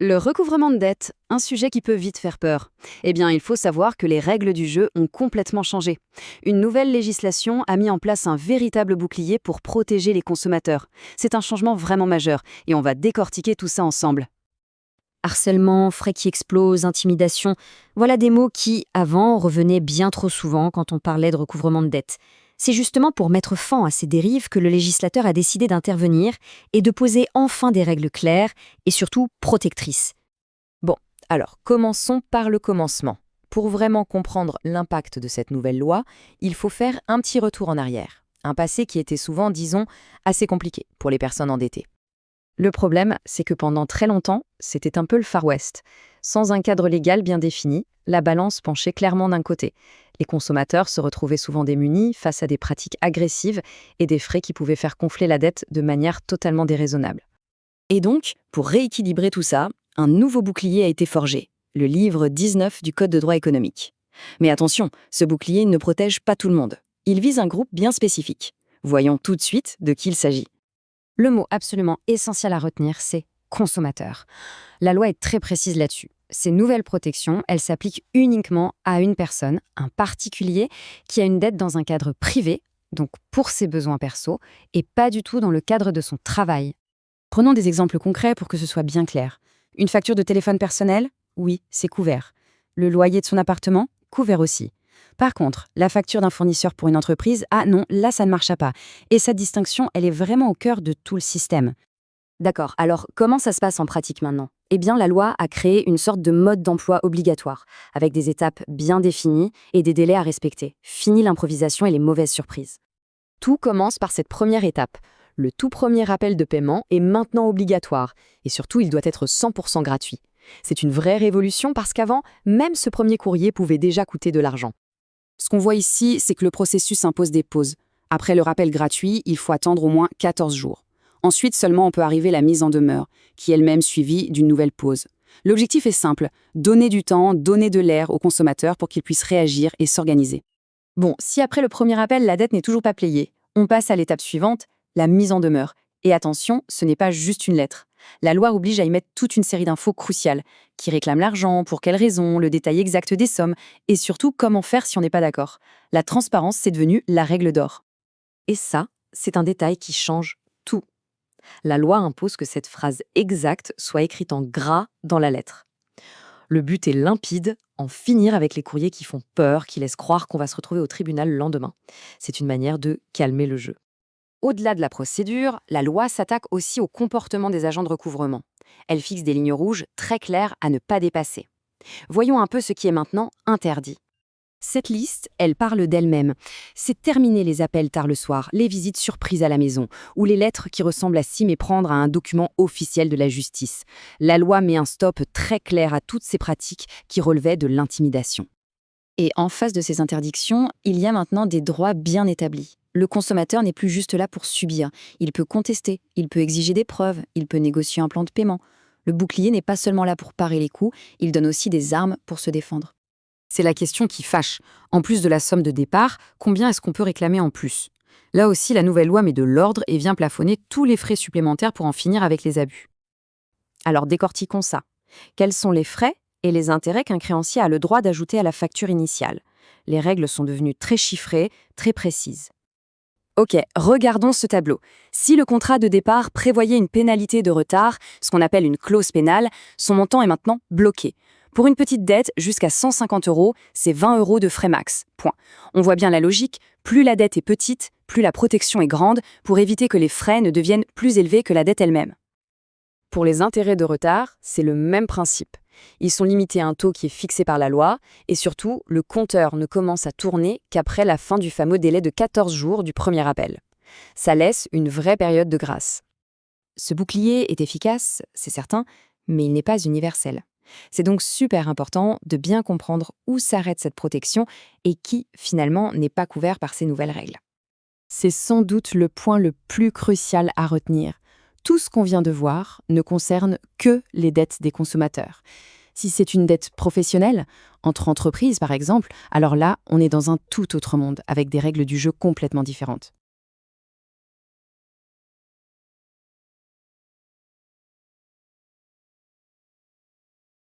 Le recouvrement de dette, un sujet qui peut vite faire peur. Eh bien, il faut savoir que les règles du jeu ont complètement changé. Une nouvelle législation a mis en place un véritable bouclier pour protéger les consommateurs. C'est un changement vraiment majeur et on va décortiquer tout ça ensemble. Harcèlement, frais qui explosent, intimidation, voilà des mots qui, avant, revenaient bien trop souvent quand on parlait de recouvrement de dette. C'est justement pour mettre fin à ces dérives que le législateur a décidé d'intervenir et de poser enfin des règles claires et surtout protectrices. Bon, alors commençons par le commencement. Pour vraiment comprendre l'impact de cette nouvelle loi, il faut faire un petit retour en arrière. Un passé qui était souvent, disons, assez compliqué pour les personnes endettées. Le problème, c'est que pendant très longtemps, c'était un peu le Far West. Sans un cadre légal bien défini, la balance penchait clairement d'un côté. Les consommateurs se retrouvaient souvent démunis face à des pratiques agressives et des frais qui pouvaient faire gonfler la dette de manière totalement déraisonnable. Et donc, pour rééquilibrer tout ça, un nouveau bouclier a été forgé, le livre 19 du Code de droit économique. Mais attention, ce bouclier ne protège pas tout le monde. Il vise un groupe bien spécifique. Voyons tout de suite de qui il s'agit. Le mot absolument essentiel à retenir, c'est consommateur. La loi est très précise là-dessus. Ces nouvelles protections, elles s'appliquent uniquement à une personne, un particulier, qui a une dette dans un cadre privé, donc pour ses besoins perso, et pas du tout dans le cadre de son travail. Prenons des exemples concrets pour que ce soit bien clair. Une facture de téléphone personnel? Oui, c'est couvert. Le loyer de son appartement? Couvert aussi. Par contre, la facture d'un fournisseur pour une entreprise, ah non, là ça ne marche pas. Et cette distinction, elle est vraiment au cœur de tout le système. D'accord, alors comment ça se passe en pratique maintenant? Eh bien, la loi a créé une sorte de mode d'emploi obligatoire, avec des étapes bien définies et des délais à respecter. Fini l'improvisation et les mauvaises surprises. Tout commence par cette première étape. Le tout premier appel de paiement est maintenant obligatoire et surtout il doit être 100% gratuit. C'est une vraie révolution parce qu'avant, même ce premier courrier pouvait déjà coûter de l'argent. Ce qu'on voit ici, c'est que le processus impose des pauses. Après le rappel gratuit, il faut attendre au moins 14 jours. Ensuite seulement on peut arriver à la mise en demeure, qui est elle-même suivie d'une nouvelle pause. L'objectif est simple, donner du temps, donner de l'air aux consommateurs pour qu'ils puissent réagir et s'organiser. Bon, si après le premier appel, la dette n'est toujours pas payée, on passe à l'étape suivante, la mise en demeure. Et attention, ce n'est pas juste une lettre. La loi oblige à y mettre toute une série d'infos cruciales. Qui réclame l'argent, pour quelles raisons, le détail exact des sommes, et surtout comment faire si on n'est pas d'accord. La transparence, c'est devenu la règle d'or. Et ça, c'est un détail qui change tout. La loi impose que cette phrase exacte soit écrite en gras dans la lettre. Le but est limpide, en finir avec les courriers qui font peur, qui laissent croire qu'on va se retrouver au tribunal le lendemain. C'est une manière de calmer le jeu. Au-delà de la procédure, la loi s'attaque aussi au comportement des agents de recouvrement. Elle fixe des lignes rouges très claires à ne pas dépasser. Voyons un peu ce qui est maintenant interdit. Cette liste, elle parle d'elle-même. C'est terminer les appels tard le soir, les visites surprises à la maison, ou les lettres qui ressemblent à s'y méprendre à un document officiel de la justice. La loi met un stop très clair à toutes ces pratiques qui relevaient de l'intimidation. Et en face de ces interdictions, il y a maintenant des droits bien établis. Le consommateur n'est plus juste là pour subir. Il peut contester, il peut exiger des preuves, il peut négocier un plan de paiement. Le bouclier n'est pas seulement là pour parer les coups, il donne aussi des armes pour se défendre. C'est la question qui fâche. En plus de la somme de départ, combien est-ce qu'on peut réclamer en plus? Là aussi, la nouvelle loi met de l'ordre et vient plafonner tous les frais supplémentaires pour en finir avec les abus. Alors décortiquons ça. Quels sont les frais et les intérêts qu'un créancier a le droit d'ajouter à la facture initiale? Les règles sont devenues très chiffrées, très précises. Ok, regardons ce tableau. Si le contrat de départ prévoyait une pénalité de retard, ce qu'on appelle une clause pénale, son montant est maintenant bloqué. Pour une petite dette, jusqu'à 150 €, c'est 20 € de frais max. Point. On voit bien la logique, plus la dette est petite, plus la protection est grande pour éviter que les frais ne deviennent plus élevés que la dette elle-même. Pour les intérêts de retard, c'est le même principe. Ils sont limités à un taux qui est fixé par la loi et surtout, le compteur ne commence à tourner qu'après la fin du fameux délai de 14 jours du premier appel. Ça laisse une vraie période de grâce. Ce bouclier est efficace, c'est certain, mais il n'est pas universel. C'est donc super important de bien comprendre où s'arrête cette protection et qui, finalement, n'est pas couvert par ces nouvelles règles. C'est sans doute le point le plus crucial à retenir. Tout ce qu'on vient de voir ne concerne que les dettes des consommateurs. Si c'est une dette professionnelle, entre entreprises par exemple, alors là, on est dans un tout autre monde, avec des règles du jeu complètement différentes.